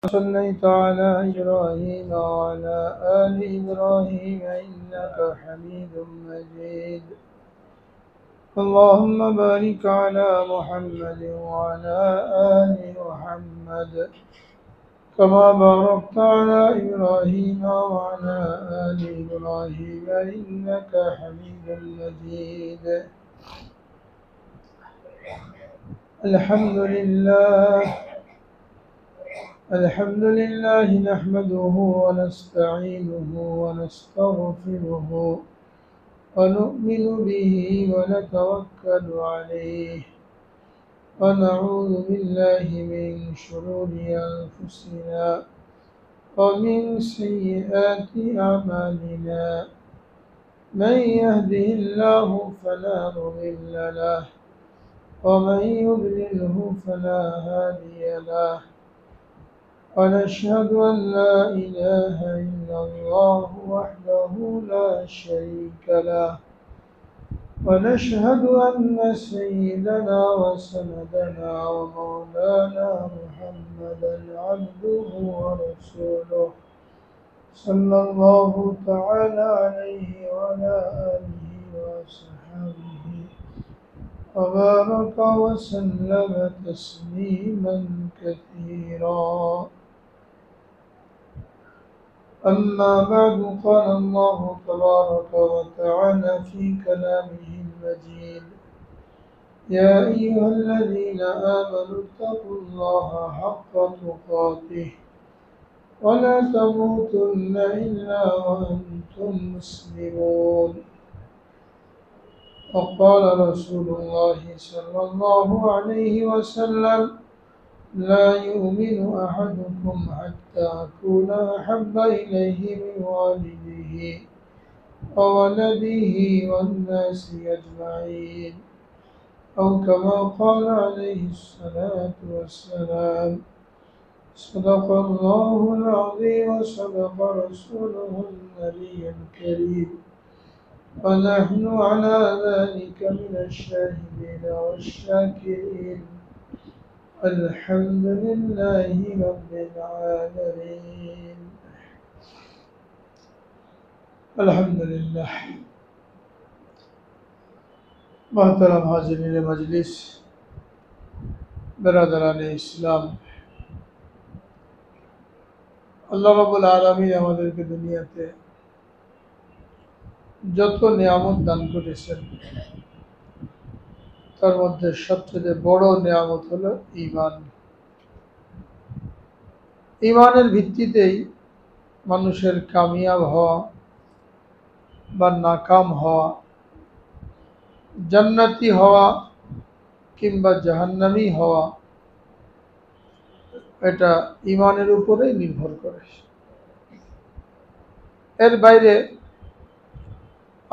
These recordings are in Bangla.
صليت على إبراهيم وعلى آل إبراهيم إنك حميد مجيد. اللهم بارك على محمد وعلى آل محمد كما باركت على إبراهيم وعلى آل إبراهيم إنك حميد مجيد. الحمد لله نحمده ونستعينه ونستغفره ونؤمن به ونتوكل عليه ونعوذ بالله من شرور أنفسنا ومن سيئات أعمالنا. من يهده الله فلا مضل له ومن يضلله فلا هادي له. ونشهد أن لا إله إلا الله وحده لا شريك له. ونشهد أن سيدنا وسندنا ومولانا محمدا عبده ورسوله صلى الله تعالى عليه وعلى آله وصحبه وبارك وسلم تسليما كثيرا. أما بعد، قال الله تبارك وتعالى في كلامه المجيد: يا أيها الذين آمنوا اتقوا الله حق تقاته ولا تموتن إلا وأنتم مسلمون. وقال رسول الله صلى الله عليه وسلم: لا يؤمن أحدكم حتى أكون أحب إليه من والده وولده والناس أجمعين، أو كما قال عليه الصلاة والسلام. صدق الله العظيم وصدق رسوله النبي الكريم، ونحن على ذلك من الشاهدين والشاكرين. الحمد لله رب العالمين. الحمد لله। محترم हाज़िरीन मजलिस, बिरादरान इस्लाम, আল্লাহ রাব্বুল আলামিন আমাদেরকে দুনিয়াতে যত নিয়ামত দান করেছেন তার মধ্যে সবচেয়ে বড় নিয়ামত হলো ঈমান। ঈমানের ভিত্তিতেই মানুষের কামিয়াব হওয়া বা নাকাম হওয়া, জান্নাতি হওয়া কিংবা জাহান্নামী হওয়া, এটা ঈমানের উপরেই নির্ভর করে। এর বাইরে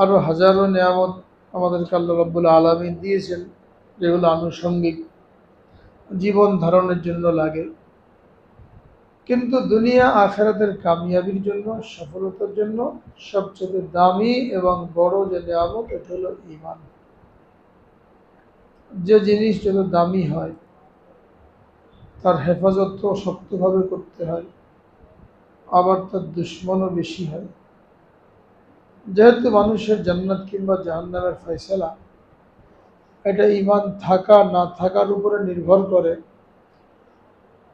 আরো হাজারো নিয়ামত আমাদেরকে আল্লাহ রাব্বুল আলামিন দিয়েছেন, যেগুলো আনুষঙ্গিক জীবন ধারণের জন্য লাগে। কিন্তু দুনিয়া আখিরাতের কামিয়াবির জন্য, সফলতার জন্য সবচেয়ে দামি এবং বড় যে নিয়ামত, এটা হলো ঈমান। যে জিনিস যত দামি হয় তার হেফাজত তো শক্তভাবে করতে হয়, আবার তার দুশ্মনও বেশি হয়। যেহেতু মানুষের জান্নাত কিংবা জাহান্নামের ফয়সালা এটা ঈমান থাকা না থাকার উপরে নির্ভর করে,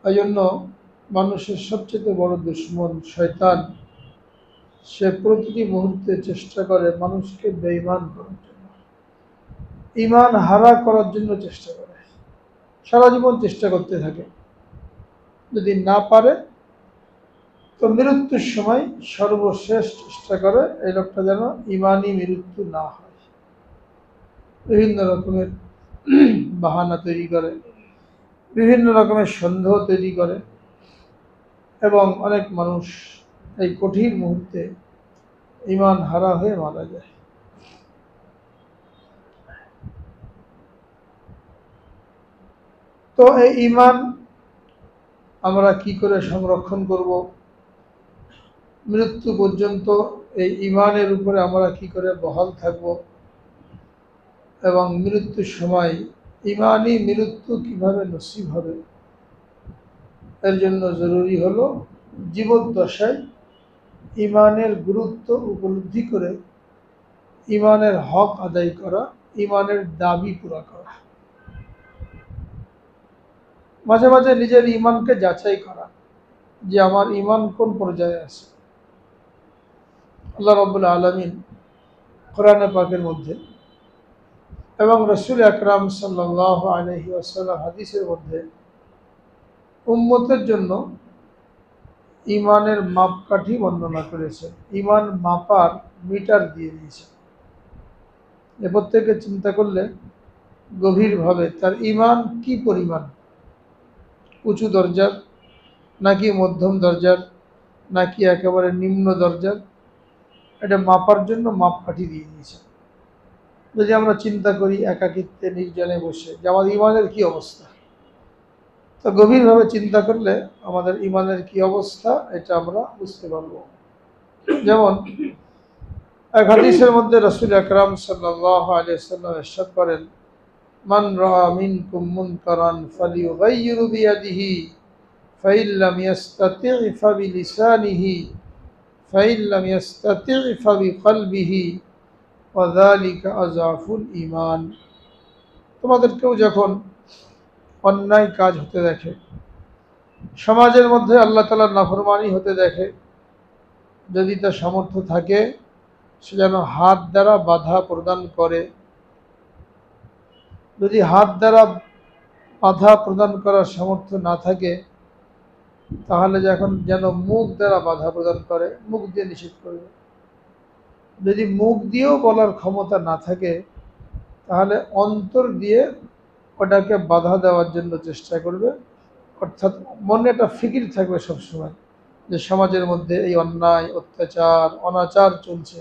এই জন্য মানুষের সবচেয়ে বড় দুশ্মন শয়তান, সে প্রতিটি মুহূর্তে চেষ্টা করে মানুষকে বেঈমান করার জন্য, ঈমান হারা করার জন্য চেষ্টা করে, সারা জীবন চেষ্টা করতে থাকে। যদি না পারে তো মৃত্যুর সময় সর্বশেষ চেষ্টা করে এই লোকটা যেন ঈমানি মৃত্যু না হয়। বিভিন্ন রকমের বাহানা তৈরি করে, বিভিন্ন রকমের সন্দেহ তৈরি করে, এবং অনেক মানুষ এই কঠিন মুহূর্তে ঈমান হারা হয়ে মারা যায়। তো এই ঈমান আমরা কি করে সংরক্ষণ করব, মৃত্যু পর্যন্ত এই ঈমানের উপরে আমরা কি করে বহাল থাকব, এবং মৃত্যুর সময় ঈমানি মৃত্যু কিভাবে নসিব হবে, এর জন্য জরুরি হলো জীবদ্দশায় ইমানের গুরুত্ব উপলব্ধি করে ইমানের হক আদায় করা, ইমানের দাবি পুরা করা, মাঝে মাঝে নিজের ইমানকে যাচাই করা যে আমার ইমান কোন পর্যায়ে আছে। আল্লাহ রাব্বুল আলামিন কোরআনে পাকের মধ্যে এবং রাসূল আকরাম সাল্লাল্লাহু আলাইহি ওয়াসাল্লাম হাদিসের মধ্যে উম্মতের জন্য ইমানের মাপকাঠি বর্ণনা করেছে, ইমান মাপার মিটার দিয়ে দিয়েছে। এ প্রত্যেকে চিন্তা করলে গভীরভাবে তার ইমান কি পরিমাণ, উঁচু দরজার নাকি মধ্যম দরজার নাকি একেবারে নিম্ন দরজার, এটা মাপার জন্য মাপকাঠি দিয়ে দিয়েছে। যদি আমরা চিন্তা করি একাকিত্বে নির্জনে বসে যে আমাদের ইমানের কি অবস্থা, তো গভীরভাবে চিন্তা করলে আমাদের ইমানের কি অবস্থা এটা আমরা বুঝতে পারব। যেমন এক হাদিসের মধ্যে রাসূল আকরাম সাল্লাল্লাহু আলাইহি ওয়াসাল্লাম ইরশাদ করেন, মান রাআ মিনকুম মুনকারান ফালিয়ুগাইয়িরু বিয়াদিহি ফাইন লাম ইয়াস্তাতি' ফাবিলিসানিহি ফাইন লাম ইয়াস্তাতি' ফাবিকলবিহি ওয়া যালিকা আযআফুল ঈমান। তোমাদের কেউ যখন অন্যায় কাজ হতে দেখে, সমাজের মধ্যে আল্লাহ তাআলার নাফরমানি হতে দেখে, যদি তার সামর্থ্য থাকে সে যেন হাত দ্বারা বাধা প্রদান করে। যদি হাত দ্বারা বাধা প্রদান করার সামর্থ্য না থাকে তাহলে যেন মুখ দ্বারা বাধা প্রদান করে, মুখ দিয়ে নিষেধ করবে। যদি মুখ দিয়েও বলার ক্ষমতা না থাকে তাহলে অন্তর দিয়ে ওটাকে বাধা দেওয়ার জন্য চেষ্টা করবে। অর্থাৎ মনে একটা ফিকির থাকবে সবসময় যে সমাজের মধ্যে এই অন্যায়, অত্যাচার, অনাচার চলছে,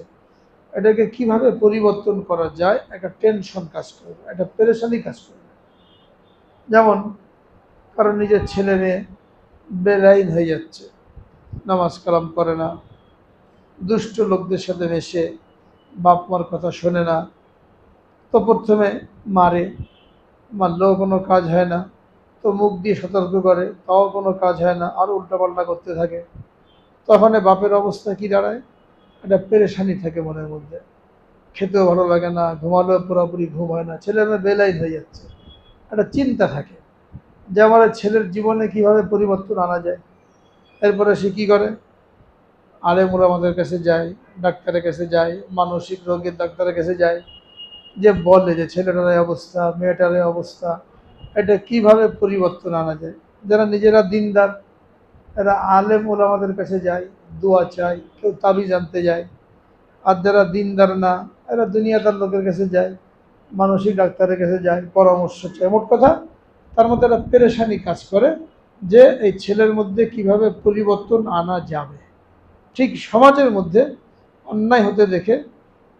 এটাকে কিভাবে পরিবর্তন করা যায়, একটা টেনশন কাজ করবে, একটা পেরেশানি কাজ করবে। যেমন কারণ নিজের ছেলে মেয়ে বেলাইন হয়ে যাচ্ছে, নামাজ কালাম করে না, দুষ্ট লোকদের সাথে মেশে, বাপ মার কথা শোনে না, তো প্রথমে মারলেও কোনো কাজ হয় না, তো মুখ দিয়ে সতর্ক করে তাও কোনো কাজ হয় না, আরও উল্টাপাল্টা করতে থাকে। তখন বাপের অবস্থা কি দাঁড়ায়, একটা পেরেশানি থাকে মনের মধ্যে, খেতেও ভালো লাগে না, ঘুমালেও পুরোপুরি ঘুম হয় না, ছেলে মেয়ে বেলাইন হয়ে যাচ্ছে। একটা চিন্তা থাকে যে আমার ছেলের জীবনে কিভাবে পরিবর্তন আনা যায়। এরপরে সে কী করে, আলেম ওলামাদের কাছে যায়, ডাক্তারের কাছে যায়, মানসিক রোগের ডাক্তারের কাছে যায়, যে বলে যে ছেলেটার এই অবস্থা, মেয়েটার এই অবস্থা, এটা কিভাবে পরিবর্তন আনা যায়। যারা নিজেরা দিনদার এরা আলেম ওলামাদের কাছে যায়, দোয়া চায়, কেউ তাবিজ আনতে যায়। আর যারা দিনদার না এরা দুনিয়াদার লোকের কাছে যায়, মানসিক ডাক্তারের কাছে যায়, পরামর্শ চায়। মোট কথা তার মধ্যে একটা পেরেশানি কাজ করে যে এই ছেলের মধ্যে কিভাবে পরিবর্তন আনা যাবে। ঠিক সমাজের মধ্যে অন্যায় হতে দেখে,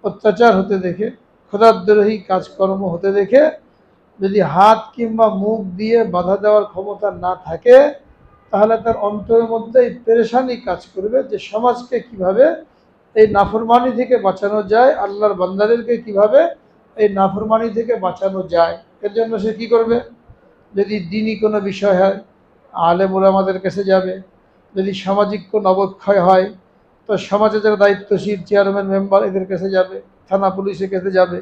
অত্যাচার হতে দেখে, খোদাদ্রোহী কাজকর্ম হতে দেখে যদি হাত কিংবা মুখ দিয়ে বাধা দেওয়ার ক্ষমতা না থাকে তাহলে তার অন্তরের মধ্যে এই পেরেশানি কাজ করবে যে সমাজকে কিভাবে এই নাফরমানি থেকে বাঁচানো যায়, আল্লাহর বান্দাদেরকে কিভাবে এই নাফরমানি থেকে বাঁচানো যায়। এর জন্য সে কি করবে, যদি দিনই কোনো বিষয় হয় আলেম ওলামাদের কাছে যাবে, যদি সামাজিক কোনো অবক্ষয় হয় তো সমাজে যারা দায়িত্বশীল চেয়ারম্যান মেম্বার এদের কাছে যাবে, থানা পুলিশের কাছে যাবে,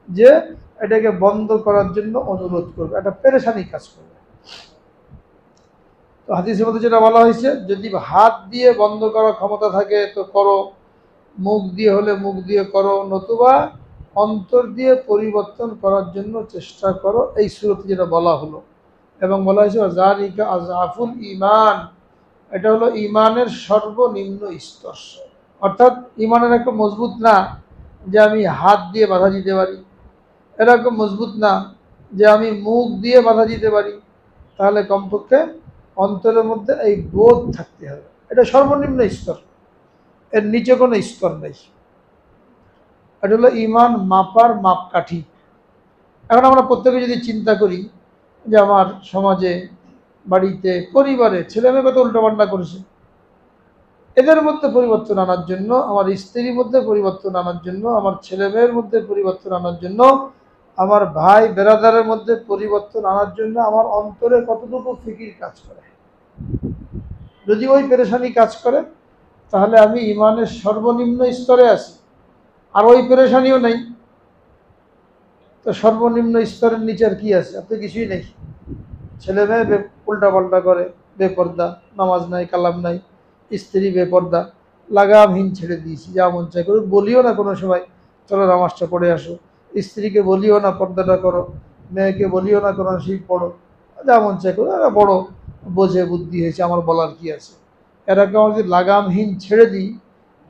যে এটাকে বন্ধ করার জন্য অনুরোধ করবে, একটা পেরেশানি কাজ করবে। তো হাদিসের মধ্যে যেটা বলা হয়েছে, যদি হাত দিয়ে বন্ধ করার ক্ষমতা থাকে তো করো, মুখ দিয়ে হলে মুখ দিয়ে করো, নতুবা অন্তর দিয়ে পরিবর্তন করার জন্য চেষ্টা করো, এই সূরাতে যেটা বলা হলো। এবং বলা হয়েছে যালিকা আযআফুল ঈমান, এটা হলো ঈমানের সর্বনিম্ন স্তর। অর্থাৎ ঈমানের একটা মজবুত না যে আমি হাত দিয়ে বাধা দিতে পারি, এরকম মজবুত না যে আমি মুখ দিয়ে বাধা দিতে পারি, তাহলে কমপক্ষে অন্তরের মধ্যে এই বোধ থাকতে হবে। এটা সর্বনিম্ন স্তর, এর নিচে কোনো স্তর নেই। এটা হলো ঈমান মাপার মাপকাঠি। এখন আমরা প্রত্যেকে যদি চিন্তা করি যে আমার সমাজে, বাড়িতে, পরিবারে ছেলেমেয়ে কত উল্টোপাল্টা করেছে, এদের মধ্যে পরিবর্তন আনার জন্য, আমার স্ত্রীর মধ্যে পরিবর্তন আনার জন্য, আমার ছেলেমেয়ের মধ্যে পরিবর্তন আনার জন্য, আমার ভাই বেরাদারের মধ্যে পরিবর্তন আনার জন্য আমার অন্তরে কতটুকু ফিকির কাজ করে। যদি ওই পেরেশানি কাজ করে তাহলে আমি ইমানের সর্বনিম্ন স্তরে আছি, আর ওই পেরেশানিও নেই। তো সর্বনিম্ন স্তরের নিচে আর কি আছে? আপনি কিছুই নেই। ছেলে মেয়ে উল্টা পাল্টা করে, বেপর্দা, নামাজ নাই, কালাম নাই, স্ত্রী বেপর্দা, লাগামহীন ছেড়ে দিয়েছি, যা মন চাই করুক। বলিও না কোনো সময় চলো নামাজটা পড়ে আসো, স্ত্রীকে বলিও না পর্দাটা করো, মেয়েকে বলিও না কোরআন শরীফ পড়ো, যা মন চাই করো। এরা বড় বোঝে, বুদ্ধি হয়েছে, আমার বলার কি আছে? এরাকে আমার যদি লাগামহীন ছেড়ে দিই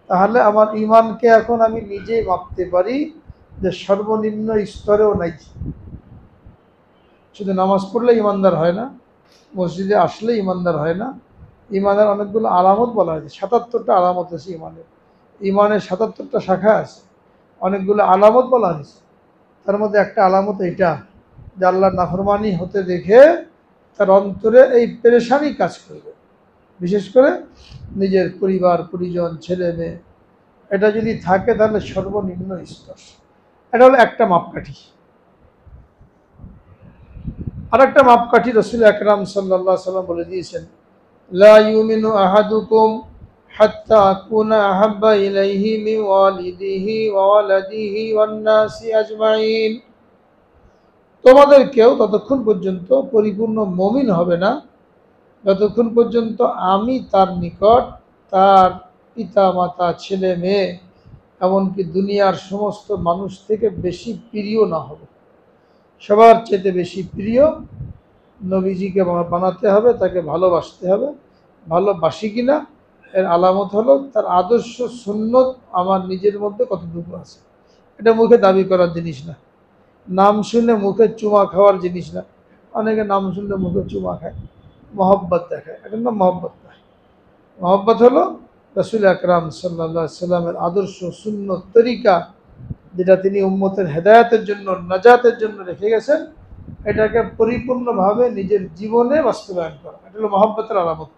তাহলে আমার ইমানকে এখন আমি নিজেই মাপতে পারি যে সর্বনিম্ন স্তরেও নাই। শুধু নামাজ পড়লে ইমানদার হয় না, মসজিদে আসলে ইমানদার হয় না। ইমানের অনেকগুলো আলামত বলা হয়েছে, ৭৭টা আলামত আছে ইমানের। ইমানের ৭৭টা শাখা আছে, অনেকগুলো আলামত বলা হয়েছে। তার মধ্যে একটা আলামত এটা যে আল্লাহর নাফরমানি হতে দেখে তার অন্তরে এই পেরেশানি কাজ করবে, বিশেষ করে নিজের পরিবার পরিজন, ছেলে মেয়ে, এটা যদি থাকে তাহলে সর্বনিম্ন স্তর। এটা হলো একটা মাপকাঠি। আর একটা মাপকাঠি রসুল আকরাম সাল্লাল্লাহু আলাইহি সাল্লাম বলে দিয়েছেন, লা ইউমিনু আহাদুকুম হাত্তা আকুনা আহাব্বা ইলাইহি মিন ওয়ালিদিহি ওয়া ওয়ালাদিহি ওয়ান নাসি আজমাইন। তোমাদের কেউ ততক্ষণ পর্যন্ত পরিপূর্ণ মুমিন হবে না যতক্ষণ পর্যন্ত আমি তার নিকট তার পিতা মাতা, ছেলে মেয়ে, এমনকি দুনিয়ার সমস্ত মানুষ থেকে বেশি প্রিয় না হবে। সবার চেয়ে বেশি প্রিয় নবীজিকে বানাতে হবে, তাকে ভালোবাসতে হবে। ভালোবাসি কিনা এর আলামত হলো তার আদর্শ সুন্নত আমার নিজের মধ্যে কতটুকু আছে। এটা মুখে দাবি করার জিনিস না, নাম শুনে মুখে চুমা খাওয়ার জিনিস না। অনেকে নাম শুনলে মুখে চুমা খায়, মহব্বত দেখায়, এটার নাম মহব্বত না। মহব্বত হলো রাসূল আকরাম সাল্লাল্লাহু আলাইহি সাল্লামের আদর্শ সুন্নত তরিকা, যেটা তিনি উম্মতের হেদায়েতের জন্য, নাজাতের জন্য রেখে গেছেন, এটাকে পরিপূর্ণভাবে নিজের জীবনে বাস্তবায়ন করা, এটা হলো মহব্বতের আলামত।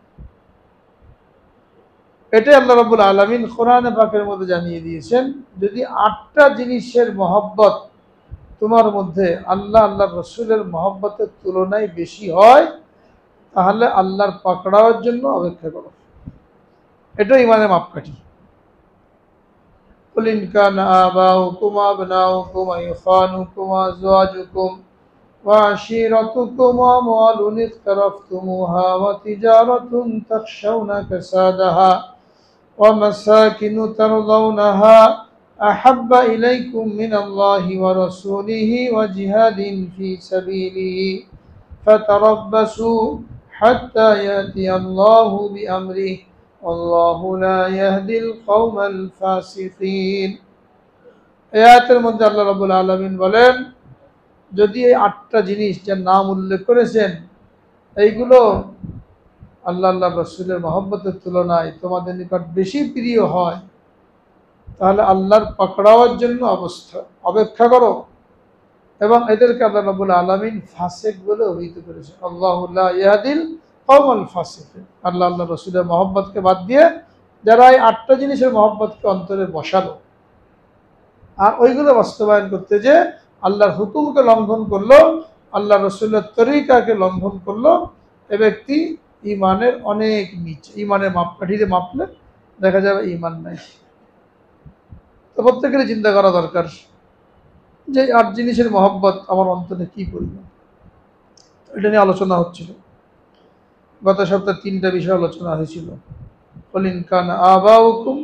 এটাই আল্লাহ রাব্বুল আলামিন কোরআনে পাকের মধ্যে জানিয়ে দিয়েছেন, যদি ৮টা জিনিসের মহব্বত তোমার মধ্যে আল্লাহ আল্লাহর রসুলের মহব্বতের তুলনায় বেশি হয় তাহলে আল্লাহর পাকড়াওয়ার জন্য অপেক্ষা করো। এটাই ইমানের মাপকাঠি। قل إن كان آباؤكم وأبناؤكم وإخوانكم وأزواجكم وعشيرتكم وأموال اقترفتموها وتجارة تخشون كسادها ومساكن ترضونها أحب إليكم من الله ورسوله وجهاد في سبيله فتربصوا حتى يأتي الله بأمره والله لا يهدي القوم الفاسقين। এই আয়াতের মধ্যে আল্লাহ রাব্বুল আলামিন বলেন, যদি এই ৮টা জিনিস যার নাম উল্লেখ করেছেন এইগুলো আল্লাহ আল্লাহ রসুলের মহব্বতের তুলনায় তোমাদের নিকট বেশি প্রিয় হয় তাহলে আল্লাহর পাকড়াওয়ার জন্য অপেক্ষা করো। এবং এদেরকে আল্লাহ রাব্বুল আলামিন ফাসিক বলে অভিহিত করেছেন। আল্লাহু লা ইয়াহদিল কওমাল ফাসিকিন। আল্লাহ আল্লাহ রসুলের মহব্বতকে বাদ দিয়ে যারা এই ৮টা জিনিসের মহব্বতকে অন্তরে বসালো আর ওইগুলো বাস্তবায়ন করতে যে আল্লাহর হুকুমকে লঙ্ঘন করলো, আল্লাহ রসুলের তরিকাকে লঙ্ঘন করলো, এ ব্যক্তি ইমানের অনেক নিচে। ইমানের মাপকাঠিতে মাপলে দেখা যাবে ইমান নাই। তো প্রত্যেকেরই চিন্তা করা দরকার যে ৮ জিনিসের মহব্বত আমার অন্তরে কি পরিমাণ। এটা নিয়ে আলোচনা হচ্ছিল। গত সপ্তাহে ৩টা বিষয় আলোচনা হয়েছিল। কুল ইন কানা আবাউকুম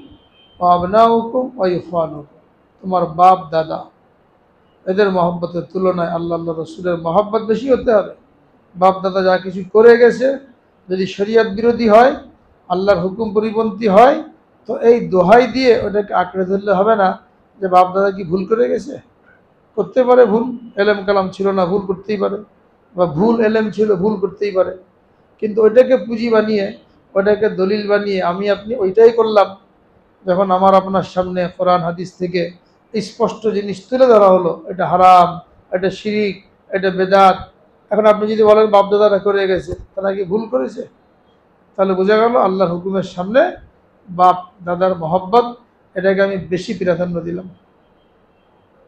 ওয়া আবনাউকুম ওয়া ইখওয়ানুকুম, তোমার বাপ দাদা এদের মহব্বতের তুলনায় আল্লাহ আল্লাহ রসুলের মহব্বত বেশি হতে হবে। বাপ দাদা যা কিছু করে গেছে যদি শরিয়ত বিরোধী হয়, আল্লাহর হুকুম পরিপন্থী হয়, তো এই দোহাই দিয়ে ওটাকে আঁকড়ে ধরলে হবে না যে বাপ দাদা কি ভুল করে গেছে। করতে পারে ভুল, এলেম কালাম ছিল না, ভুল করতেই পারে, বা ভুল এলেম ছিল, ভুল করতেই পারে। কিন্তু ওইটাকে পুঁজি বানিয়ে, ওটাকে দলিল বানিয়ে আমি আপনি ওইটাই করলাম, যখন আমার আপনার সামনে কোরআন হাদিস থেকে স্পষ্ট জিনিস তুলে ধরা হলো, এটা হারাম, এটা শিরিক, এটা বেদাত। এখন আপনি যদি বলেন বাপদাদারা করে গেছে, তারা কি ভুল করেছে? তাহলে বোঝা গেল আল্লাহর হুকুমের সামনে বাপ দাদার মহব্বত এটাকে আমি বেশি প্রাধান্য দিলাম।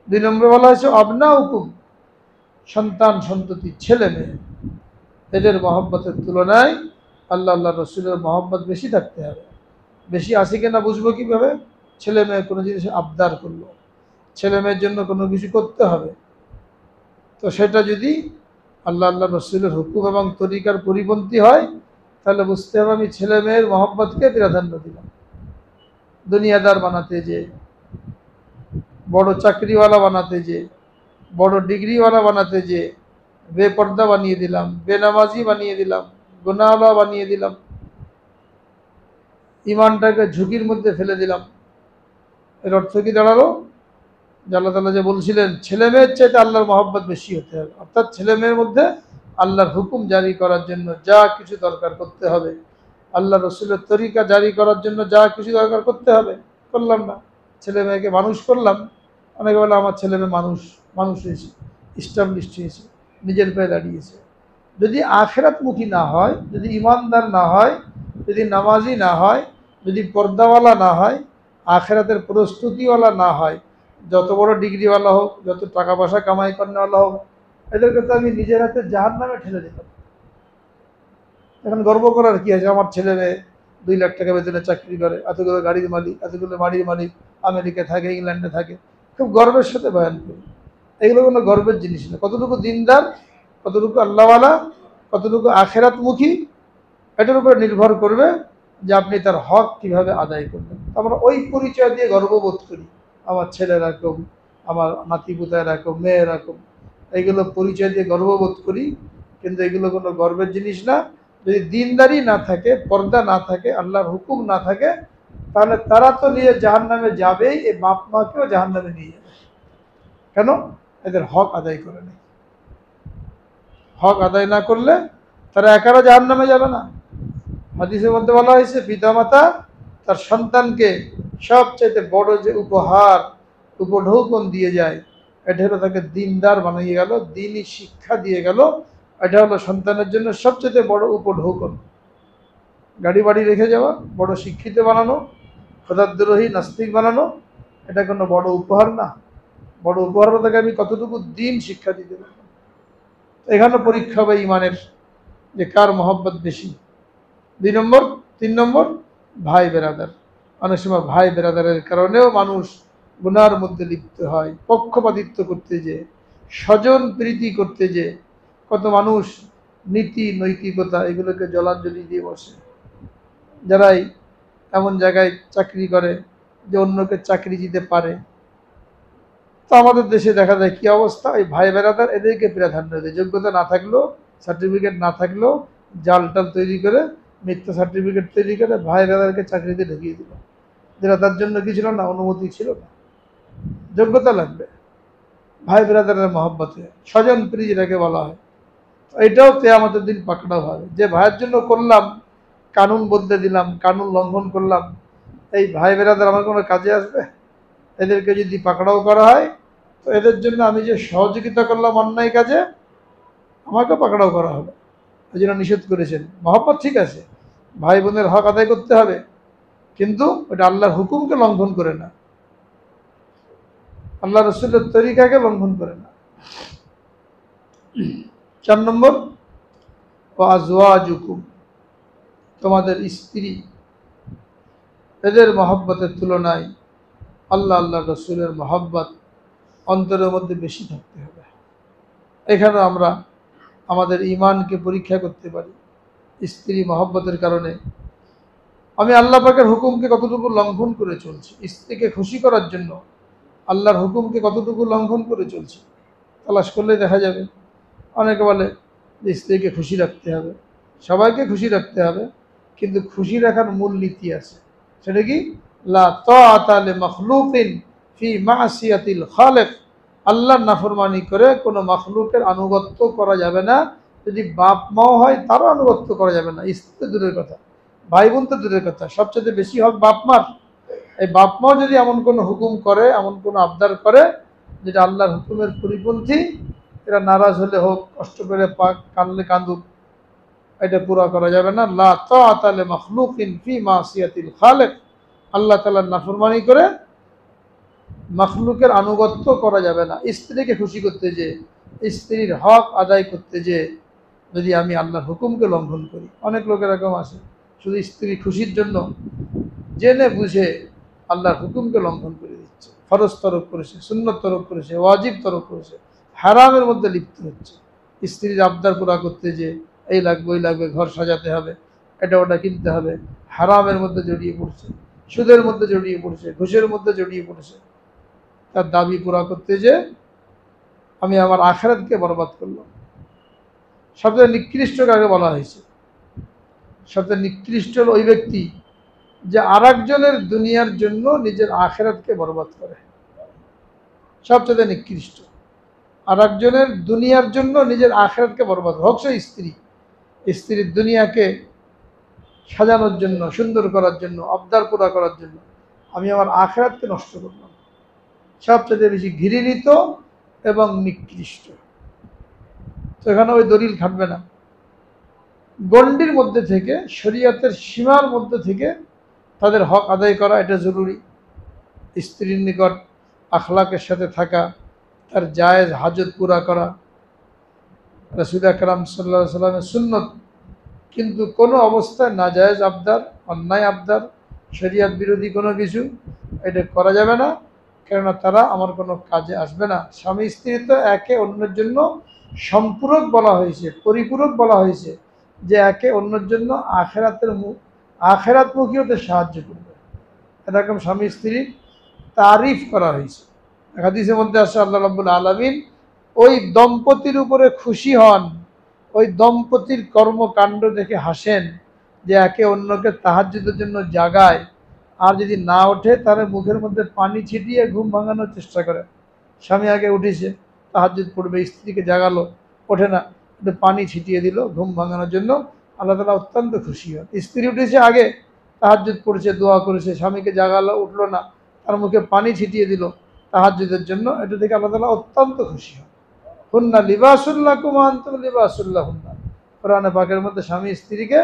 ২ নম্বরে বলা হয়েছে আবনা হুকুম, সন্তান সন্ততি, ছেলে মেয়ে, এদের মহব্বতের তুলনায় আল্লাহ আল্লাহ রসুলের মহব্বত বেশি থাকতে হবে। বেশি আছে কিনা বুঝবো কীভাবে? ছেলে মেয়ে কোনো জিনিস আবদার করলো, ছেলে মেয়ের জন্য কোনো কিছু করতে হবে, তো সেটা যদি আল্লাহ আল্লাহ রসুলের হুকুম এবং তরিকার পরিপন্থী হয়, তাহলে বুঝতে হবে আমি ছেলে মেয়ের মহব্বতকে প্রাধান্য দিলাম। দুনিয়াদার বানাতে যে, বড় চাকরিওয়ালা বানাতে যে, বড় ডিগ্রিওয়ালা বানাতে যে বেপর্দা বানিয়ে দিলাম, বেনামাজি বানিয়ে দিলাম, গুনাহওয়ালা বানিয়ে দিলাম, ইমানটাকে ঝুঁকির মধ্যে ফেলে দিলাম। এর অর্থ কি দাঁড়ালো? যে আল্লাহ তাআলা যে বলছিলেন ছেলে মেয়ের চাইতে আল্লাহর মহব্বত বেশি হতে হবে, অর্থাৎ ছেলে মেয়ের মধ্যে আল্লাহর হুকুম জারি করার জন্য যা কিছু দরকার করতে হবে, আল্লাহ রসুলের তরিকা জারি করার জন্য যা কিছু দরকার করতে হবে করলাম না। ছেলে মেয়েকে মানুষ করলাম, অনেকে বলে আমার ছেলে মেয়ে মানুষ হয়েছে, ইস্টাবলিশড হয়েছে, নিজের পায়ে দাঁড়িয়েছে। যদি আখেরাতমুখী না হয়, যদি ইমানদার না হয়, যদি নামাজি না হয়, যদি পর্দাওয়ালা না হয়, আখেরাতের প্রস্তুতিওয়ালা না হয়, যত বড় ডিগ্রিওয়ালা হোক, যত টাকা পয়সা কামাই করানোওয়ালা হোক, এদেরকে তো আমি নিজের হাতে জাহান্নামে ঠেলে দিতাম। এখন গর্ব করার কি আছে? আমার ছেলে মেয়ে 2 লাখ টাকা বেতনে চাকরি করে, এতগুলো গাড়ির মালিক, এতগুলো বাড়ির মালিক, আমেরিকায় থাকে, ইংল্যান্ডে থাকে, খুব গর্বের সাথে বয়ান করি। এগুলো কোনো গর্বের জিনিস না। কতটুকু দিনদার, কতটুকু আল্লাহওয়ালা, কতটুকু আখেরাতমুখী, এটার উপরে নির্ভর করবে যে আপনি তার হক কিভাবে আদায় করবেন। আমরা ওই পরিচয় দিয়ে গর্ববোধ করি, আমার ছেলে এরকম, আমার নাতিপুতা এরকম, মেয়ে এরকম, এইগুলো পরিচয় দিয়ে গর্ববোধ করি। কিন্তু এগুলো কোনো গর্বের জিনিস না। যদি দিনদারি না থাকে, পর্দা না থাকে, আল্লাহর হুকুম না থাকে, তাহলে তারা তো নিয়ে জাহান্নামে যাবেই, এই বাপ মাকেও জাহান্নামে নিয়ে যাবে। কেন? এদের হক আদায় করে নেই। হক আদায় না করলে তারা একারা জাহান্নামে যাবে না। হাদিসের মধ্যে বলা হয়েছে পিতামাতা তার সন্তানকে সবচেয়ে বড় যে উপহার, উপঢৌকন দিয়ে যায়, এটা হলো তাকে দিনদার বানিয়ে গেল, দিনই শিক্ষা দিয়ে গেল। এটা হলো সন্তানের জন্য সবচেয়ে বড় উপঢৌকন। গাড়ি বাড়ি রেখে যাওয়া, বড় শিক্ষিত বানানো, খোদাদ্রোহী নাস্তিক বানানো, এটা কোনো বড় উপহার না। বড় উপহার হলো তাকে আমি কতটুকু দিন শিক্ষা দিতে পারবো। এখানে পরীক্ষা হবে ইমানের, যে কার মহব্বত বেশি। 2 নম্বর, 3 নম্বর, ভাই বেরাদার। অনেক সময় ভাই বেরাদারের কারণেও মানুষ গুনার মধ্যে লিপ্ত হয়। পক্ষপাতিত্ব করতে যে, স্বজন প্রীতি করতে যে কত মানুষ নীতি নৈতিকতা এগুলোকে জলাঞ্জলি দিয়ে বসে। যারাই এমন জায়গায় চাকরি করে যে অন্যকে চাকরি দিতে পারে, তো আমাদের দেশে দেখা যায় কি অবস্থা, ওই ভাই বেরাদার এদেরকে প্রাধান্য দেয়। যোগ্যতা না থাকলেও, সার্টিফিকেট না থাকলেও জাল টাল তৈরি করে, মিথ্যা সার্টিফিকেট তৈরি করে ভাই বেরাদারকে চাকরিতে ঢুকিয়ে দিল, যেটা তার জন্য কি ছিল না, অনুমতি ছিল না। যোগ্যতা লাগবে ভাই বেরাদারের মহব্বতে, স্বজন প্রীতি যেটাকে বলা হয়। এটাও কিয়ামতের দিন পাকড়াও হবে। যে ভাইয়ের জন্য করলাম, কানুন বদলে দিলাম, কানুন লঙ্ঘন করলাম, এই ভাই বেরাদার আমার কোনো কাজে আসবে? এদেরকে যদি পাকড়াও করা হয়, তো এদের জন্য আমি যে সহযোগিতা করলাম অন্যায় কাজে, আমাকেও পাকড়াও করা হবে। এই জন্য নিষেধ করেছেন। মহব্বত ঠিক আছে, ভাই বোনের হক আদায় করতে হবে, কিন্তু ওটা আল্লাহর হুকুমকে লঙ্ঘন করে না, আল্লাহ রসুলের তরিকাকে লঙ্ঘন করে না। 4 নম্বর, আজওয়াজুকুম, তোমাদের স্ত্রী, এদের মহব্বতের তুলনায় আল্লাহ আল্লাহ রসুলের মহব্বত অন্তরের মধ্যে বেশি থাকতে হবে। এখানে আমরা আমাদের ইমানকে পরীক্ষা করতে পারি। স্ত্রী মহব্বতের কারণে আমি আল্লাহ পাকের হুকুমকে কতটুকু লঙ্ঘন করে চলছি, স্ত্রীকে খুশি করার জন্য আল্লাহর হুকুমকে কতটুকু লঙ্ঘন করে চলছি, তালাশ করলে দেখা যাবে। অনেকে বলে যে স্ত্রীকে খুশি রাখতে হবে, সবাইকে খুশি রাখতে হবে, কিন্তু খুশি রাখার মূল নীতি আছে। সেটা কি? লা তাআতা লিমাখলুকিন ফি মাসিয়াতিল খালিক, আল্লাহর নাফরমানি করে কোনো মাখলুকের আনুগত্য করা যাবে না। যদি বাপ মাও হয় তারও আনুগত্য করা যাবে না। স্ত্রী দূরের কথা, ভাই বোন তো দূরের কথা, সবচেয়ে বেশি হক বাপ মার। এই বাপ মাও যদি এমন কোনো হুকুম করে, এমন কোনো আবদার করে যেটা আল্লাহর হুকুমের পরিপন্থী, এরা নারাজ হলে হোক, কষ্ট করে পাক, কানলে কান্দুক, এটা পুরা করা যাবে না। লা তাআতা লিমাখলুকিন ফি মাসিয়াতিল খালিক, আল্লাহ তাআলার নাফরমানি করে মাখলুকের আনুগত্য করা যাবে না। স্ত্রীকে খুশি করতে যে, স্ত্রীর হক আদায় করতে যে, যদি আমি আল্লাহর হুকুমকে লঙ্ঘন করি। অনেক লোক এরকম আছে, শুধু স্ত্রী খুশির জন্য জেনে বুঝে আল্লাহর হুকুমকে লঙ্ঘন করে দিচ্ছে, ফরজ তরক করেছে, সুন্নত তরক করেছে, ওয়াজিব তরক করেছে, হারামের মধ্যে লিপ্ত হচ্ছে। স্ত্রীর আবদার পুরা করতে যে এই লাগবে ওই লাগবে, ঘর সাজাতে হবে, এটা ওটা কিনতে হবে, হারামের মধ্যে জড়িয়ে পড়ছে, সুদের মধ্যে জড়িয়ে পড়ছে, ঘুষের মধ্যে জড়িয়ে পড়ছে। তার দাবি পুরা করতে যে আমি আমার আখিরাতকে বরবাদ করলাম। সবচেয়ে নিকৃষ্ট কাকে বলা হয়েছে? সবচেয়ে নিকৃষ্ট হল ওই ব্যক্তি যে আরেকজনের দুনিয়ার জন্য নিজের আখিরাতকে বরবাদ করে। সবচেয়ে নিকৃষ্ট, আরেকজনের দুনিয়ার জন্য নিজের আখিরাতকে বরবাদ, হোক সে স্ত্রী। স্ত্রীর দুনিয়াকে সাজানোর জন্য, সুন্দর করার জন্য, আবদার পুরা করার জন্য আমি আমার আখিরাতকে নষ্ট করলাম। সবচেয়ে বেশি ঘৃণিত এবং নিকৃষ্ট। তো এখানে ওই দলিল খাটবে না। গণ্ডির মধ্যে থেকে, শরীয়তের সীমার মধ্যে থেকে তাদের হক আদায় করা এটা জরুরি। স্ত্রীর নিকট আখলাকের সাথে থাকা, তার জায়েজ হাজত পুরা করা রাসূল আকরাম সাল্লাল্লাহু আলাইহি সাল্লামের সুন্নত। কিন্তু কোনো অবস্থায় নাজায়েজ আবদার, অন্যায় আবদার, শরীয়ত বিরোধী কোনো কিছু এটা করা যাবে না, কেননা তারা আমার কোনো কাজে আসবে না। স্বামী স্ত্রী তো একে অন্যের জন্য সম্পূরক বলা হয়েছে, পরিপূরক বলা হয়েছে, যে একে অন্যের জন্য আখেরাতমুখী হতে সাহায্য করবে। এরকম স্বামী স্ত্রীর তারিফ করা হয়েছে। হাদিসের মধ্যে আছে আল্লাহ রাব্বুল আলামিন ওই দম্পতির উপরে খুশি হন, ওই দম্পতির কর্মকাণ্ড দেখে হাসেন, যে একে অন্যকে তাহাজ্জুদের জন্য জাগায়, আর যদি না ওঠে তাহলে মুখের মধ্যে পানি ছিটিয়ে ঘুম ভাঙানোর চেষ্টা করে। স্বামী আগে উঠেছে, তাহাজ্জুদ পড়বে, স্ত্রীকে জাগালো, ওঠে না, একটু পানি ছিটিয়ে দিল ঘুম ভাঙানোর জন্য, আল্লাহ তাআলা অত্যন্ত খুশি হন। স্ত্রী উঠেছে আগে, তাহাজ্জুদ পড়েছে, দোয়া করেছে, স্বামীকে জাগালো, উঠলো না, তার মুখে পানি ছিটিয়ে দিল তাহাজ্জুদের জন্য, এটা থেকে আল্লাহ তাআলা অত্যন্ত খুশি হন। হুন্না লিবাসুল লাকুম ওয়া আনতুম লিবাসুল লাহুন্না। কোরআনে পাকের মধ্যে স্বামী স্ত্রীকে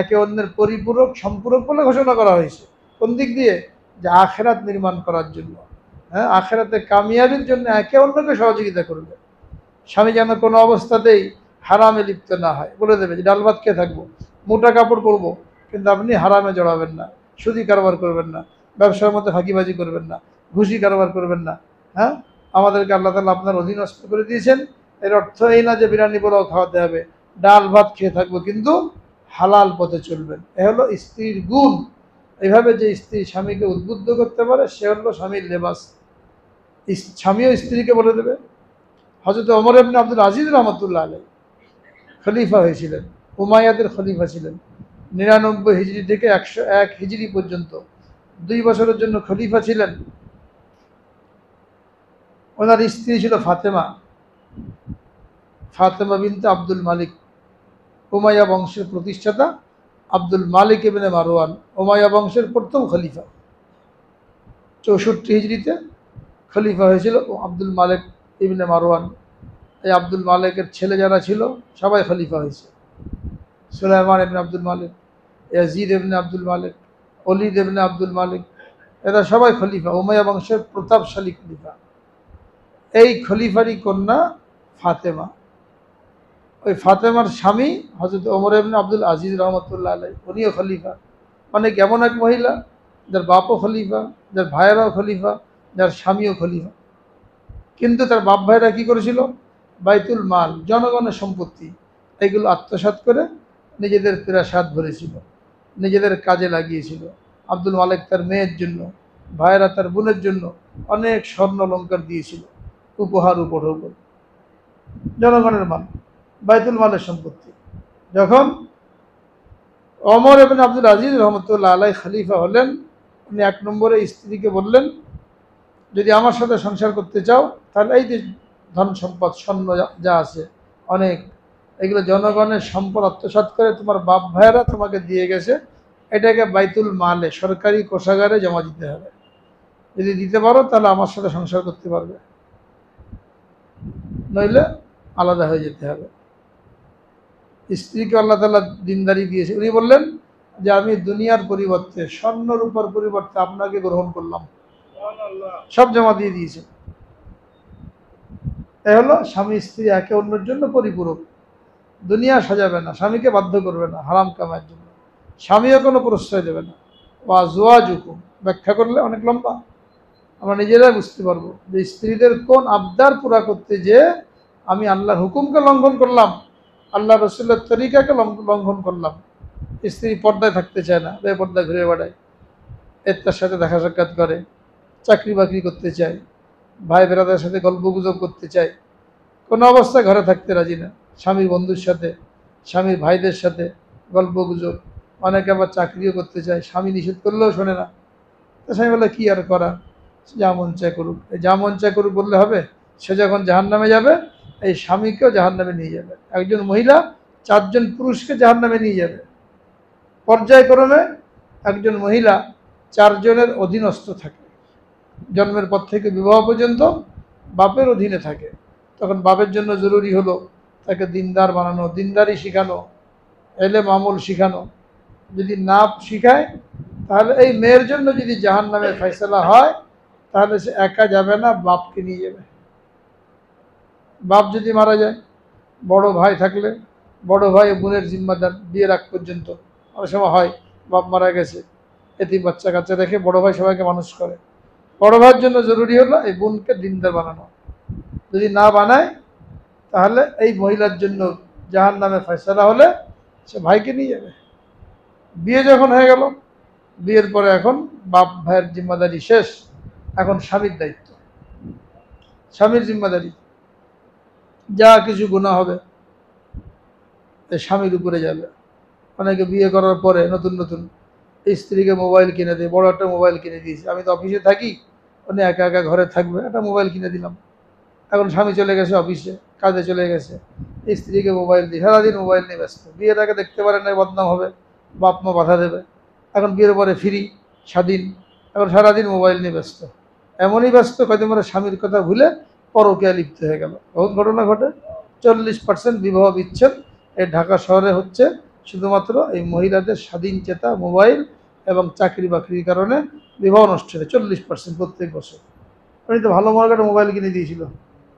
একে অন্যের পরিপূরক, সম্পূরক বলে ঘোষণা করা হয়েছে। কোন দিক দিয়ে? যে আখিরাত নির্মাণ করার জন্য, হ্যাঁ, আখিরাতে কামিয়াবির জন্য একে অন্যকে সহযোগিতা করবে। স্বামী যেন কোনো অবস্থাতেই হারামে লিপ্ত না হয়। বলে দেবে যে ডাল ভাত খেয়ে থাকবো, মোটা কাপড় পরবো, কিন্তু আপনি হারামে জড়াবেন না, সুদি কারবার করবেন না, ব্যবসার মধ্যে ফাঁকিবাজি করবেন না, ঘুষি কারবার করবেন না। হ্যাঁ, আমাদেরকে আল্লাহ তাআলা আপনার অধীনস্থ করে দিয়েছেন। এর অর্থ এই না যে বিরিয়ানি পোলাও খাওয়াতে হবে, ডাল ভাত খেয়ে থাকবো, কিন্তু হালাল পথে চলবেন। এ হলো স্ত্রীর গুণ। এইভাবে যে স্ত্রী স্বামীকে উদ্বুদ্ধ করতে পারে, সে হলো স্বামীর লেবাস। স্বামীও স্ত্রীকে বলে দেবে। হযরত ওমর ইবনে আব্দুল আজিজ রহমতুল্লাহ আলাইহি খলিফা হয়েছিলেন, উমাইয়াদের খলিফা ছিলেন। 99 হিজরি থেকে 101 হিজরি পর্যন্ত 2 বছরের জন্য খলিফা ছিলেন। ওনার স্ত্রী ছিল ফাতেমা, ফাতেমা বিনতে আব্দুল মালিক। উমাইয়া বংশের প্রতিষ্ঠাতা আব্দুল মালিক ইবনে মারওয়ান উমাইয়া বংশের প্রথম খলিফা। 64 হিজরিতে খলিফা হয়েছিল আব্দুল মালিক ইবনে মারওয়ান। এই আব্দুল মালিকের ছেলে যারা ছিল সবাই খলিফা হয়েছে। সুলাইমান ইবনে আব্দুল মালিক, ইয়াজিদ ইবনে আব্দুল মালিক, ওলীদ ইবনে আব্দুল মালিক, এরা সবাই খলিফা, উমাইয়া বংশের প্রতাপশালী খলিফা। এই খলিফারই কন্যা ফাতেমা। ওই ফাতেমার স্বামী হযরত ওমর ইবনে আব্দুল আজিজ রহমতুল্লাহ আলাইহি, উনিও খলিফা। মানে কেমন এক মহিলা, যার বাপও খলিফা, যার ভাইয়েরাও খলিফা, যার স্বামীও খলিফা। কিন্তু তার বাপ ভাইরা কি করেছিল? বাইতুল মাল, জনগণের সম্পত্তি, এগুলো আত্মসাৎ করে নিজেদের প্রাসাদ ভরেছিল, নিজেদের কাজে লাগিয়েছিল। আব্দুল মালিক তার মেয়ের জন্য, ভাইয়েরা তার বোনের জন্য অনেক স্বর্ণ অলংকার দিয়েছিল, উপহার উপর, জনগণের মাল, বাইতুল মালের সম্পত্তি। যখন ওমর ইবনে আব্দুল আজিজ রহমতুল্লাহ আলাইহি খলিফা হলেন, উনি 1 নম্বরে স্ত্রীকে বললেন, যদি আমার সাথে সংসার করতে চাও তাহলে এই যে ধন সম্পদ, স্বর্ণ যা আছে অনেক, এগুলো জনগণের সম্পদ আত্মসাৎ করে তোমার বাপ ভাইয়েরা তোমাকে দিয়ে গেছে, এটাকে বাইতুল মালে, সরকারি কোষাগারে জমা দিতে হবে। যদি দিতে পারো তাহলে আমার সাথে সংসার করতে পারবে, নইলে আলাদা হয়ে যেতে হবে। স্ত্রীকে আল্লাহ তাআলা দিনদারি দিয়েছে। উনি বললেন যে আমি দুনিয়ার পরিবর্তে, স্বর্ণ রূপার পরিবর্তে আপনাকে গ্রহণ করলাম, সব জমা দিয়ে দিয়েছে। এ হলো স্বামী স্ত্রী একে অন্যের জন্য পরিপূরক। দুনিয়া সাজাবে না, স্বামীকে বাধ্য করবে না হারাম কামাইয়ের জন্য, স্বামীও কোনো প্রশ্রয় দেবে না। ওয়া জুকুম ব্যাখ্যা করলে অনেক লম্বা, আমরা নিজেরাই বুঝতে পারবো যে স্ত্রীদের কোন আবদার পুরা করতে যে আমি আল্লাহর হুকুমকে লঙ্ঘন করলাম, আল্লাহ রসুলের তরিকাকে লঙ্ঘন করলাম। স্ত্রী পর্দায় থাকতে চায় না, বেপর্দায় ঘুরে বেড়ায়, তার সাথে দেখা সাক্ষাৎ করে, চাকরি বাকরি করতে চায়, ভাই বেড়াদের সাথে গল্প গুজব করতে চায়, কোনো অবস্থায় ঘরে থাকতে রাজি না, স্বামীর বন্ধুর সাথে, স্বামীর ভাইদের সাথে গল্প গুজব, অনেকে আবার চাকরিও করতে চায়, স্বামী নিষেধ করলেও শোনে না। তো স্বামী বলে কী আর করা, যা মন চায় করুক। এই যা মন চায় করুক বললে হবে? সে যখন জাহান্নামে যাবে এই স্বামীকেও জাহান্নামে নিয়ে যাবে। একজন মহিলা 4 জন পুরুষকে জাহান্নামে নিয়ে যাবে। পর্যায়ক্রমে একজন মহিলা 4 জনের অধীনস্থ থাকে, জন্মের পর থেকে বিবাহ পর্যন্ত বাপের অধীনে থাকে। তখন বাপের জন্য জরুরি হলো তাকে দিনদার বানানো, দিনদারি শেখানো, এলেম আমল শেখানো। যদি না শিখায় তাহলে এই মেয়ের জন্য যদি জাহান্নামের ফয়সালা হয় তাহলে সে একা যাবে না, বাপকে নিয়ে যাবে। বাপ যদি মারা যায়, বড় ভাই থাকলে বড় ভাই বোনের জিম্মাদার বিয়ের আগ পর্যন্ত। অনেক সময় হয় বাপ মারা গেছে, এতিম বাচ্চা কাচ্চা রেখে বড় ভাই সবাইকে মানুষ করে। বড় ভাইয়ের জন্য জরুরি হলো এই বোনকে দিনদার বানানো। যদি না বানায় তাহলে এই মহিলার জন্য জাহান্নামে ফয়সালা হলে সে ভাইকে নিয়ে যাবে। বিয়ে যখন হয়ে গেল, বিয়ের পরে এখন বাপ ভাইয়ের জিম্মাদারি শেষ, এখন স্বামীর দায়িত্ব, স্বামীর জিম্মাদারি। যা কিছু গুনাহ হবে এই স্বামীর উপরে যাবে। অনেকে বিয়ে করার পরে নতুন নতুন স্ত্রীকে মোবাইল কিনে দেয়, বড় একটা মোবাইল কিনে দিয়েছে। আমি তো অফিসে থাকি, উনি একা একা ঘরে থাকবে, একটা মোবাইল কিনে দিলাম। এখন স্বামী চলে গেছে অফিসে, কাজে চলে গেছে, স্ত্রীকে মোবাইল দিয়ে সারাদিন মোবাইল নিয়ে ব্যস্ত। বিয়ের আগে দেখতে পারে না, বদনাম হবে, বাপ মা বাধা দেবে। এখন বিয়ের পরে ফ্রি, স্বাধীন, এখন সারাদিন মোবাইল নিয়ে ব্যস্ত। এমনই ব্যস্ত কয়দিন পরে স্বামীর কথা ভুলে পরকীয়া লিপ্ত হয়ে গেল। বহুত ঘটনা ঘটে। 40% বিবাহ বিচ্ছেদ এই ঢাকা শহরে হচ্ছে শুধুমাত্র এই মহিলাদের স্বাধীন চেতা মোবাইল এবং চাকরি বাকরির কারণে বিবাহ নষ্ট হয় 40% প্রত্যেক বছর। উনি তো ভালো মার্কেটে মোবাইল কিনে দিয়েছিল,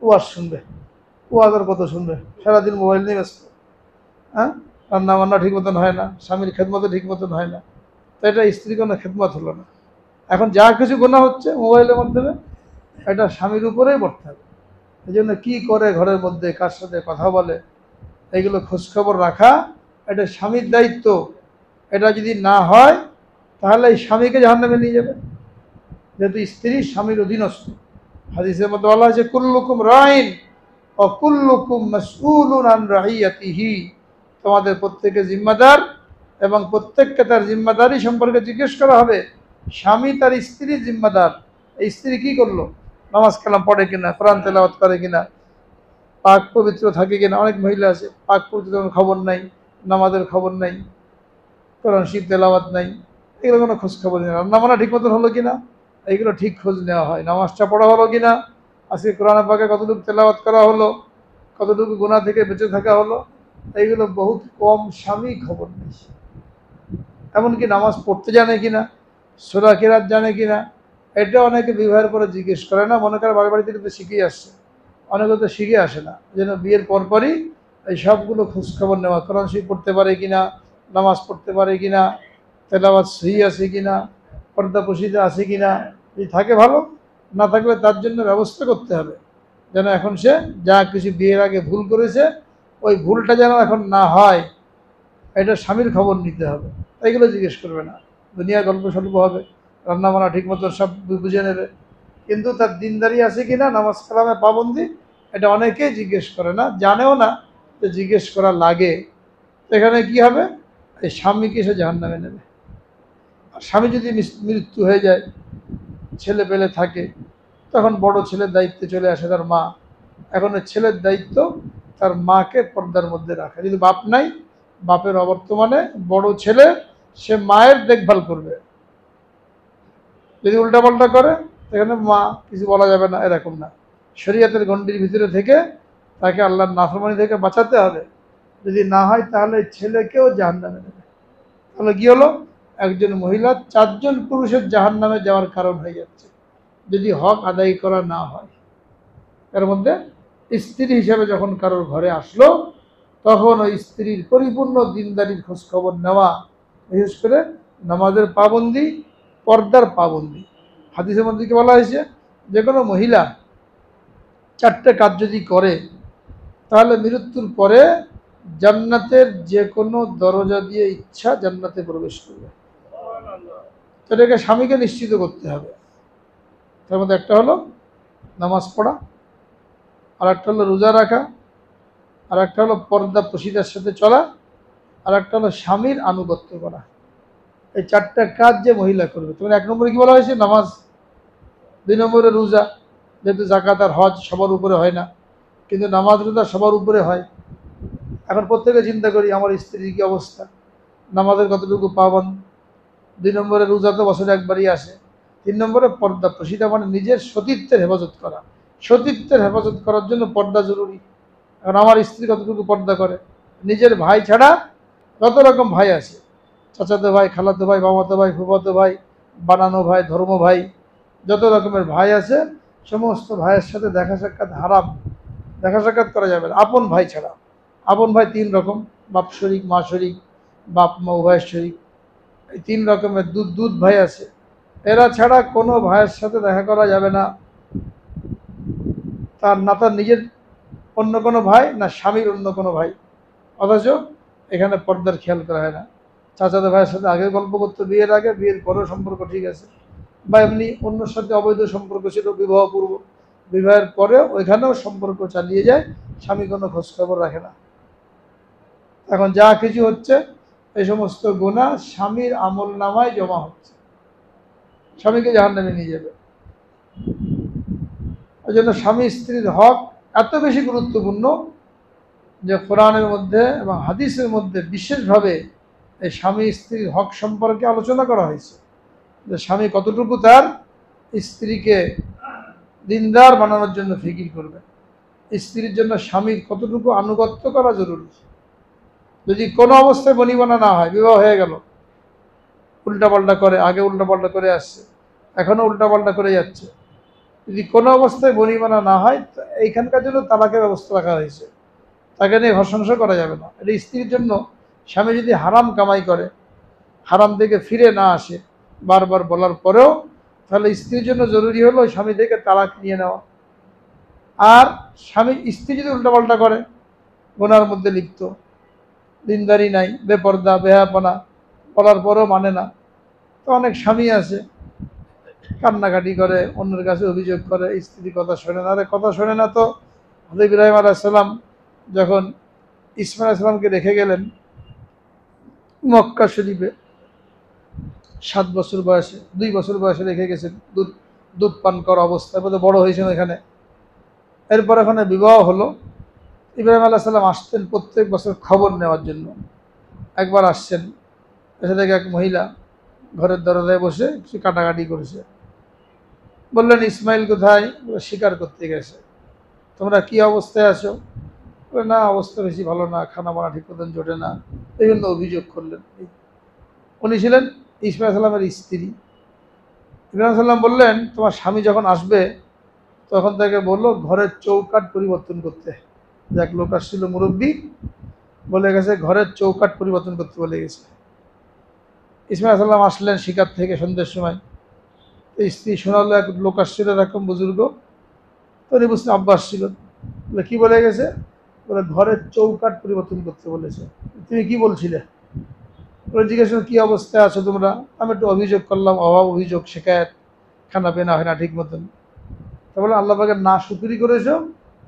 ওয়াজ শুনবে, ওয়াজ আর কত শুনবে, সারাদিন মোবাইল নিয়ে ব্যস্ত। হ্যাঁ, রান্না বান্না ঠিক মতন হয় না, স্বামীর খেদমতো ঠিক মতন হয় না, তো এটা স্ত্রী কোনো খেদমত হলো না। এখন যা কিছু গোনা হচ্ছে মোবাইলের মাধ্যমে, এটা স্বামীর উপরেই পড়তে হবে। এই জন্য কী করে ঘরের মধ্যে, কার সাথে কথা বলে, এগুলো খোঁজখবর রাখা এটা স্বামীর দায়িত্ব। এটা যদি না হয় তাহলে এই স্বামীকে জাহান্নামে নিয়ে যাবে, যেহেতু স্ত্রী স্বামীর অধীনস্থ। হাদিসের মধ্যে বলা হয়েছে কুল্লুকুম রাইন ও কুল্লুকুম মাসউলুন আন রাইয়াতিহি, তোমাদের প্রত্যেকে জিম্মাদার এবং প্রত্যেককে তার জিম্মাদারি সম্পর্কে জিজ্ঞেস করা হবে। স্বামী তার স্ত্রীর জিম্মাদার। এই স্ত্রী কি করলো, নামাজ কালাম পড়ে কিনা, কোরআন তেলাওয়াত করে কিনা, পাক পবিত্র থাকে কিনা। অনেক মহিলা আছে পাক পবিত্র খবর নাই, নামাজের খবর নাই, কোরআন শরীফ তেলাওয়াত নাই, এগুলো কোনো খোঁজ খবর নেই। রান্না বান্না ঠিক মতন হলো কিনা এইগুলো ঠিক খোঁজ নেওয়া হয়। নামাজটা পড়া হলো কিনা, আজকে কোরআন পাকে কতটুকু তেলাওয়াত করা হলো, কতটুকু গুনাহ থেকে বেঁচে থাকা হলো, এইগুলো বহুত কম স্বামী খবর নেই। এমনকি নামাজ পড়তে জানে কিনা, সূরা কিরাত জানে কিনা, এটা অনেকে বিবাহের পরে জিজ্ঞেস করে না, মনে করে বাড়ি বাড়িতে কিন্তু শিখেই আসছে। অনেকে তো শিখে আসে না, যেন বিয়ের পরপরই এই সবগুলো খোঁজখবর নেওয়া, কোরআন শরীফ পড়তে পারে কিনা, নামাজ পড়তে পারে কিনা, তেলাওয়াত সহি আছে কিনা, পর্দা পশিদা আছে কিনা। যদি থাকে ভালো, না থাকলে তার জন্য ব্যবস্থা করতে হবে, যেন এখন সে যা কিছু বিয়ের আগে ভুল করেছে ওই ভুলটা যেন এখন না হয়। এটা স্বামীর খবর নিতে হবে, এইগুলো জিজ্ঞেস করবে না। দুনিয়া গল্প স্বল্প হবে, রান্নাবান্না ঠিক মতো সব বুঝে নেবে, কিন্তু তার দিনদারি আছে কিনা, নামাজ কালামে পাবন্দি, এটা অনেকেই জিজ্ঞেস করে না, জানেও না যে জিজ্ঞেস করা লাগে। এখানে কি হবে, এই স্বামীকে সে জাহান্নামে নেবে। আর স্বামী যদি মৃত্যু হয়ে যায়, ছেলে পেলে থাকে, তখন বড় ছেলের দায়িত্বে চলে আসে তার মা। এখন ওই ছেলের দায়িত্ব তার মাকে পর্দার মধ্যে রাখা। যদি বাপ নাই, বাপের অবর্তমানে বড় ছেলে সে মায়ের দেখভাল করবে। যদি উল্টাপাল্টা করে সেখানে মা কিছু বলা যাবে না, এরকম না। শরীয়তের গণ্ডির ভিতরে থেকে তাকে আল্লাহর নাফরমানি থেকে বাঁচাতে হবে। যদি না হয় তাহলে ছেলেকেও জাহান্নামে নেবে। তাহলে কি হলো, একজন মহিলা 4 জন পুরুষের জাহান্নামে যাওয়ার কারণ হয়ে যাচ্ছে যদি হক আদায় করা না হয়। এর মধ্যে স্ত্রী হিসেবে যখন কারোর ঘরে আসলো, তখন ওই স্ত্রীর পরিপূর্ণ দিনদারির খোঁজখবর নেওয়া, বিশেষ করে নামাজের পাবন্দি, পর্দার পাবন্দি। হাদিসের মধ্যে কি বলা হয়েছে, যে কোনো মহিলা 4টে কাজ যদি করে তাহলে মৃত্যুর পরে জান্নাতের যে কোনো দরজা দিয়ে ইচ্ছা জান্নাতে প্রবেশ করবে। এটাকে স্বামীকে নিশ্চিত করতে হবে। তার মধ্যে একটা হলো নামাজ পড়া, আর একটা হলো রোজা রাখা, আর একটা হলো পর্দা প্রসিদার সাথে চলা, আর একটা হলো স্বামীর আনুগত্য করা। এই 4টা কাজ যে মহিলা করবে। তোমার 1 নম্বরে কি বলা হয়েছে, নামাজ। 2 নম্বরে রোজা, যেহেতু জাকাত আর হজ সবার উপরে হয় না, কিন্তু নামাজ রোজা সবার উপরে হয়। এখন প্রত্যেকে চিন্তা করি আমার স্ত্রীর কি অবস্থা, নামাজের কতটুকু পাবন্দ। 2 নম্বরে রোজা তো বছরে একবারই আসে। 3 নম্বরে পর্দা প্রসিদা, মানে নিজের সতীত্বের হেফাজত করা। সতীত্বের হেফাজত করার জন্য পর্দা জরুরি। এখন আমার স্ত্রী কতটুকু পর্দা করে, নিজের ভাই ছাড়া কত রকম ভাই আছে, চাচাতো ভাই, খালাতো ভাই, মামাতো ভাই, ফুফাতো ভাই, বানানো ভাই, ধর্ম ভাই, যত রকমের ভাই আছে সমস্ত ভাইয়ের সাথে দেখা সাক্ষাৎ হারাম। দেখা সাক্ষাৎ করা যাবে না আপন ভাই ছাড়া। আপন ভাই 3 রকম, বাপ শরিক, মা শরিক, বাপ মা উভয়ের শরিক। এই 3 রকমের দুধ ভাই আছে, এরা ছাড়া কোনো ভাইয়ের সাথে দেখা করা যাবে না। তার নিজের অন্য কোনো ভাই, না স্বামীর অন্য কোনো ভাই। অথচ এখানে পর্দার খেয়াল করা হয় না। চাচাতো ভাইয়ের সাথে আগে গল্প করতো বিয়ের আগে, বিয়ের পরেও সম্পর্ক ঠিক আছে, বা এমনি অন্যর সাথে অবৈধ সম্পর্ক ছিল বিবাহ পূর্ব, বিবাহের পরেও ওইখানেও সম্পর্ক চালিয়ে যায়, স্বামী কোনো খোঁজখবর রাখে না। এখন যা কিছু হচ্ছে এই সমস্ত গুনাহ স্বামীর আমল নামায় জমা হচ্ছে, স্বামীকে জাহান্নামে নিয়ে যাবে। ওই জন্য স্বামী স্ত্রীর হক এত বেশি গুরুত্বপূর্ণ যে কোরআনের মধ্যে এবং হাদিসের মধ্যে বিশেষভাবে এই স্বামী স্ত্রীর হক সম্পর্কে আলোচনা করা হয়েছে, যে স্বামী কতটুকু তার স্ত্রীকে দিনদার বানানোর জন্য ফিকির করবে, স্ত্রীর জন্য স্বামীর কতটুকু আনুগত্য করা জরুরি। যদি কোনো অবস্থায় বনিবনা না হয়, বিবাহ হয়ে গেল, উল্টাপাল্টা করে, আগে উল্টাপাল্টা করে আসছে, এখনও উল্টাপাল্টা করে যাচ্ছে, যদি কোনো অবস্থায় বনিবনা না হয়, তো এইখানকার জন্য তালাকের ব্যবস্থা রাখা হয়েছে। তাকে নিয়ে ঘর সংসার করা যাবে না। এটা স্ত্রীর জন্য, স্বামী যদি হারাম কামাই করে, হারাম থেকে ফিরে না আসে বারবার বলার পরেও, তাহলে স্ত্রীর জন্য জরুরি হলো স্বামী থেকে তালাক নিয়ে নেওয়া। আর স্ত্রী যদি উল্টাপাল্টা করে, গুনার মধ্যে লিপ্ত, দিনদারি নাই, বেপর্দা, বেহাপনা, বলার পরেও মানে না, তো অনেক স্বামী আছে কান্নাকাটি করে, অন্যের কাছে অভিযোগ করে স্ত্রী কথা শোনে না। আরে কথা শোনে না তো হযরত ইব্রাহিম আলাইহিস সালাম যখন ইসমাঈল আলাইহিস সালামকে রেখে গেলেন মক্কা শরীফে, 7 বছর বয়সে, 2 বছর বয়সে রেখে গেছেন, দুধ পান করা অবস্থায়, বোধহয় বড় হয়েছেন এখানে। এরপর এখানে বিবাহ হলো। ইব্রাহিম আলাইহিস সালাম আসতেন প্রত্যেক বছর খবর নেওয়ার জন্য। একবার আসছেন, এসে থেকে এক মহিলা ঘরের দরজায় বসে কিছু কাটাকাটি করেছে। বললেন ইসমাইল কোথায়? শিকার করতে গেছে। তোমরা কি অবস্থায় আছো? বলে না, অবস্থা বেশি ভালো না, খানা বানা ঠিক মতন জোটে না, বিভিন্ন অভিযোগ করলেন। উনি ছিলেন ইসমাইল সাল্লামের স্ত্রী। ইব্রাহিম সাল্লাম বললেন তোমার স্বামী যখন আসবে তখন তাকে বললো ঘরের চৌকাঠ পরিবর্তন করতে। এক লোক আসছিল মুরব্বী, বলে গেছে ঘরের চৌকাঠ পরিবর্তন করতে বলে গেছে। ইসমাইল সাল্লাম আসলেন শিকার থেকে সন্ধ্যের সময়। স্ত্রী শোনালো এক লোক আসছিল এরকম বুজুর্গ, তো উনি বুঝতে আব্বাস ছিল। বলে কী বলে গেছে? বলে ঘরের চৌকাঠ পরিবর্তন করতে বলেছে। তুমি কি বলছিলে? বলে জিজ্ঞেস করো কী অবস্থায় আছো তোমরা? আমি একটু অভিযোগ করলাম, অভাব অভিযোগ, শেখায়ত, খানা পেনা হয় না ঠিক মতন। তা বলে আল্লাহ পাকের না শুকরি করেছো,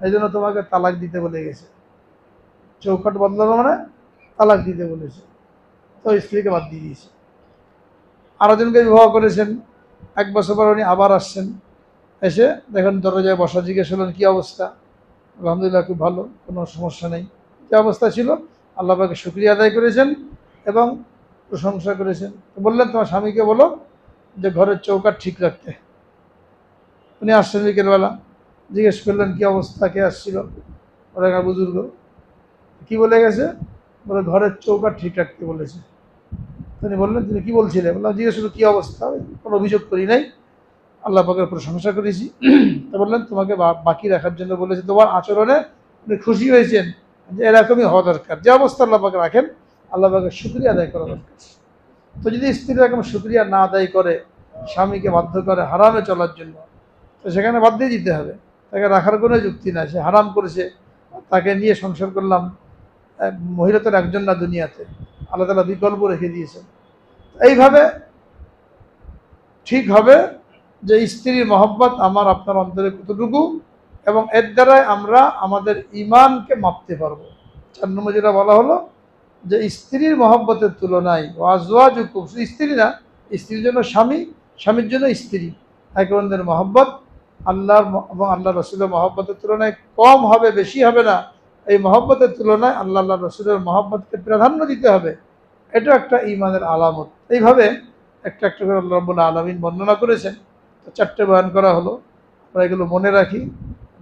এই জন্য তোমাকে তালাক দিতে বলে গেছে। চৌকাঠ বদলানো মানে তালাক দিতে বলেছে। তো স্ত্রীকে বাদ দিয়ে দিয়েছে। আরো জনকে বিবাহ করেছেন। 1 বছর পর উনি আবার আসছেন, এসে দেখেন দরজায় বসা, জিজ্ঞেস করলেন কী অবস্থা? আলহামদুলিল্লাহ খুব ভালো, কোনো সমস্যা নেই। যে অবস্থা ছিল আল্লাহ পাকে শুকরিয়া আদায় করেছেন এবং প্রশংসা করেছেন। তো বললেন তোমার স্বামীকে বলো যে ঘরের চৌকাঠ ঠিক রাখতে। উনি আসছেন বিকেলবেলা, জিজ্ঞেস করলেন কী অবস্থা, কে আসছিল? ওরা একটা বুজুর্গ। কী বলে গেছে? বলে ঘরের চৌকাঠ ঠিক রাখতে বলেছে। তিনি বললেন তুমি কী বলছিলে? বললাম জিজ্ঞেস করলো কী অবস্থা, কোনো অভিযোগ করি নাই, আল্লাহ পাকের প্রশংসা করেছি। তা বললেন তোমাকে বাকি রাখার জন্য বলেছে, তোমার আচরণে উনি খুশি হয়েছেন, যে এরকমই হওয়া দরকার। যে অবস্থা আল্লাহ পাক রাখেন, আল্লাহ পাকের শুকরিয়া আদায় করা দরকার। তো যদি স্ত্রী এরকম শুকরিয়া না আদায় করে, স্বামীকে বাধ্য করে হারামে চলার জন্য, তো সেখানে বাদ দিয়ে দিতে হবে। তাকে রাখার কোনো যুক্তি নাই, সে হারাম করেছে, তাকে নিয়ে সংসার করলাম। মহিলা তো একজন না দুনিয়াতে, আল্লাহ তাআলা বিকল্প রেখে দিয়েছেন। এইভাবে ঠিক হবে যে স্ত্রীর মহব্বত আমার আপনার অন্তরে কতটুকু, এবং এর দ্বারাই আমরা আমাদের ঈমানকে মাপতে পারবো। ৪ নম্বর যেটা বলা হলো যে স্ত্রীর মহব্বতের তুলনায় ওয়াজওয়াজুকুম, শুধু স্ত্রী না, স্ত্রীর জন্য স্বামী, স্বামীর জন্য স্ত্রী, একে অন্যের মহব্বত আল্লাহর এবং আল্লাহ রসুলের মহব্বতের তুলনায় কম হবে, বেশি হবে না। এই মহব্বতের তুলনায় আল্লাহ রসুলের মহব্বতকে প্রাধান্য দিতে হবে। এটা একটা ঈমানের আলামত। এইভাবে একটা একটা করে আল্লাহ রাব্বুল আলামিন বর্ণনা করেছেন। তো 4টে বয়ান করা হলো, আমরা এগুলো মনে রাখি,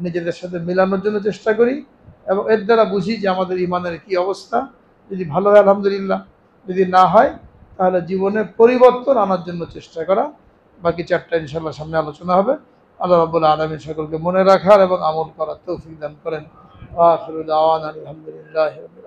নিজেদের সাথে মেলানোর জন্য চেষ্টা করি, এবং এর দ্বারা বুঝি যে আমাদের ঈমানের কী অবস্থা। যদি ভালো হয় আলহামদুলিল্লাহ, যদি না হয় তাহলে জীবনে পরিবর্তন আনার জন্য চেষ্টা করা। বাকি 4টা ইনশাআল্লাহ সামনে আলোচনা হবে। আল্লাহ রাব্বুল আলামিন সকলকে মনে রাখার এবং আমল করার তৌফিক দান করেন। আখিরু দাওয়ানা আলহামদুলিল্লাহি রাব্বিল